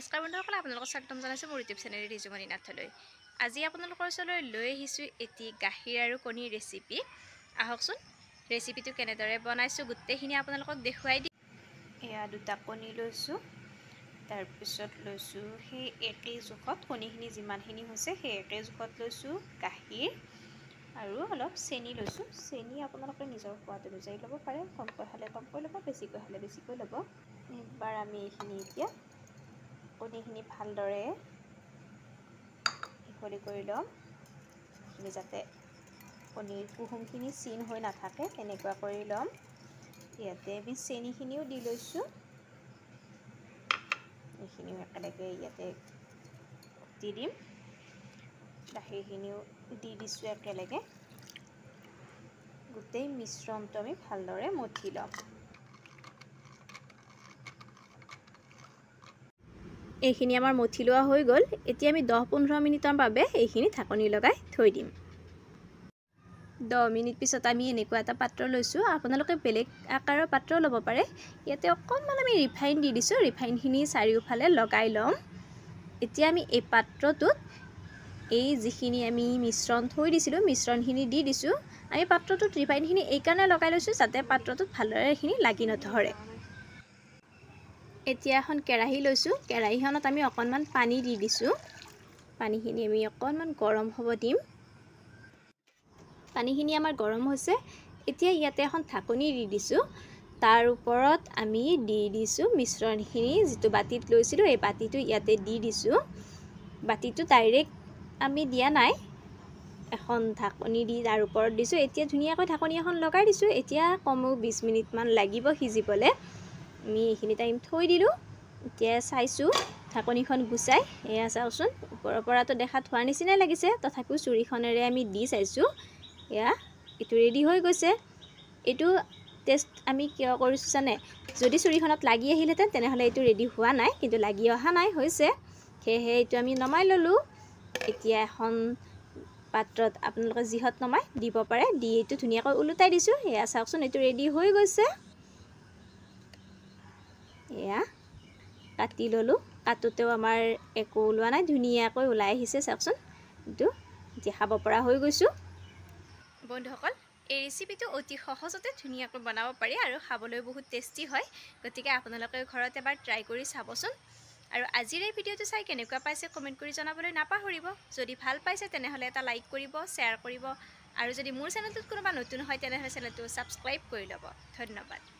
নমস্কাৰ বন্ধুসকল, আপোনালোকক স্বাগতম জনাইছোঁ মোৰ ইউটিউব চেনেল ৰিজুমণি নাথলৈ। আজি আপোনালোকৰ ওচৰলৈ লৈ আহিছোঁ এটি গাখীৰ আৰু কণীৰ ৰেচিপি। আহকচোন ৰেচিপিটো কেনেদৰে বনাইছোঁ গোটেইখিনি আপোনালোকক দেখুৱাই দিম। এয়া দুটা কণী লৈছোঁ, তাৰপিছত লৈছোঁ সেই একেই জোখত কণীখিনি যিমানখিনি হৈছে সেই একেই জোখত লৈছোঁ গাখীৰ আৰু অলপ চেনি লৈছোঁ। চেনি আপোনালোকে নিজৰ সোৱাদ অনুযায়ী ল'ব পাৰে, কমকৈ খালে কমকৈ ল'ব, বেছিকৈ খালে বেছিকৈ ল'ব। এবাৰ আমি এইখিনি এতিয়া কণীখিনি ভালদৰে মিহলি কৰি ল'ম, যাতে কণীৰ কুহুমখিনি চিন হৈ নাথাকে তেনেকুৱা কৰি ল'ম। ইয়াতে আমি চেনিখিনিও দি লৈছোঁ, এইখিনিও একেলগে ইয়াতে দি দিম। গাখীৰখিনিও দি দিছোঁ একেলগে। গোটেই মিশ্ৰণটো আমি ভালদৰে মঠি ল'ম। এইখিনি আমাৰ মঠি লোৱা হৈ গ'ল। এতিয়া আমি 10-15 মিনিটৰ বাবে এইখিনি ঢাকনি লগাই থৈ দিম। 10 মিনিট পিছত আমি এনেকুৱা এটা পাত্ৰ লৈছোঁ, আপোনালোকে বেলেগ আকাৰৰ পাত্ৰ ল'ব পাৰে। ইয়াতে অকণমান আমি ৰিফাইন দি দিছোঁ, ৰিফাইনখিনি চাৰিওফালে লগাই ল'ম। এতিয়া আমি এই পাত্ৰটোত এই যিখিনি আমি মিশ্ৰণ থৈ দিছিলোঁ মিশ্ৰণখিনি দি দিছোঁ। আমি পাত্ৰটোত ৰিফাইনখিনি এইকাৰণে লগাই লৈছোঁ যাতে পাত্ৰটোত ভালদৰে এইখিনি লাগি নধৰে। এতিয়া এখন কেৰাহী লৈছোঁ, কেৰাহীখনত আমি অকণমান পানী দি দিছোঁ। পানীখিনি আমি অকণমান গৰম হ'ব দিম। পানীখিনি আমাৰ গৰম হৈছে। এতিয়া ইয়াতে এখন ঢাকনি দি দিছোঁ, তাৰ ওপৰত আমি দি দিছোঁ মিশ্ৰণখিনি। যিটো বাতিত লৈছিলোঁ এই বাতিটো ইয়াতে দি দিছোঁ। বাতিটো ডাইৰেক্ট আমি দিয়া নাই, এখন ঢাকনি দি তাৰ ওপৰত দিছোঁ। এতিয়া ধুনীয়াকৈ ঢাকনি এখন লগাই দিছোঁ। এতিয়া কমেও 20 মিনিটমান লাগিব সিজিবলৈ। আমি এইখিনি টাইম থৈ দিলোঁ। এতিয়া চাইছোঁ ঢাকনিখন গুচাই, এয়া চাওকচোন ওপৰৰ পৰাতো দেখাত হোৱাৰ নিচিনাই লাগিছে, তথাপিও চুৰিখনেৰে আমি দি চাইছোঁ। এয়া এইটো ৰেডি হৈ গৈছে। এইটো টেষ্ট আমি কিয় কৰিছোঁ জানে? যদি চুৰিখনত লাগি আহিলহেঁতেন তেনেহ'লে এইটো ৰেডি হোৱা নাই, কিন্তু লাগি অহা নাই, হৈছে। সেয়েহে এইটো আমি নমাই ল'লোঁ। এতিয়া এখন পাত্ৰত আপোনালোকে যিহত নমাই দিব পাৰে, দি এইটো ধুনীয়াকৈ ওলোটাই দিছোঁ। এয়া চাওকচোন এইটো ৰেডি হৈ গৈছে। এয়া কাটি ল'লোঁ, কাটোতেও আমাৰ একো ওলোৱা নাই, ধুনীয়াকৈ ওলাই আহিছে চাওকচোন। এইটো এতিয়া খাব পৰা হৈ গৈছোঁ। বন্ধুসকল, এই ৰেচিপিটো অতি সহজতে ধুনীয়াকৈ বনাব পাৰি আৰু খাবলৈ বহুত টেষ্টি হয়। গতিকে আপোনালোকে ঘৰত এবাৰ ট্ৰাই কৰি চাবচোন। আৰু আজিৰ এই ভিডিঅ'টো চাই কেনেকুৱা পাইছে কমেণ্ট কৰি জনাবলৈ নাপাহৰিব। যদি ভাল পাইছে তেনেহ'লে এটা লাইক কৰিব, শ্বেয়াৰ কৰিব, আৰু যদি মোৰ চেনেলটোত কোনোবা নতুন হয় তেনেহ'লে চেনেলটো ছাবস্ক্ৰাইব কৰি ল'ব। ধন্যবাদ।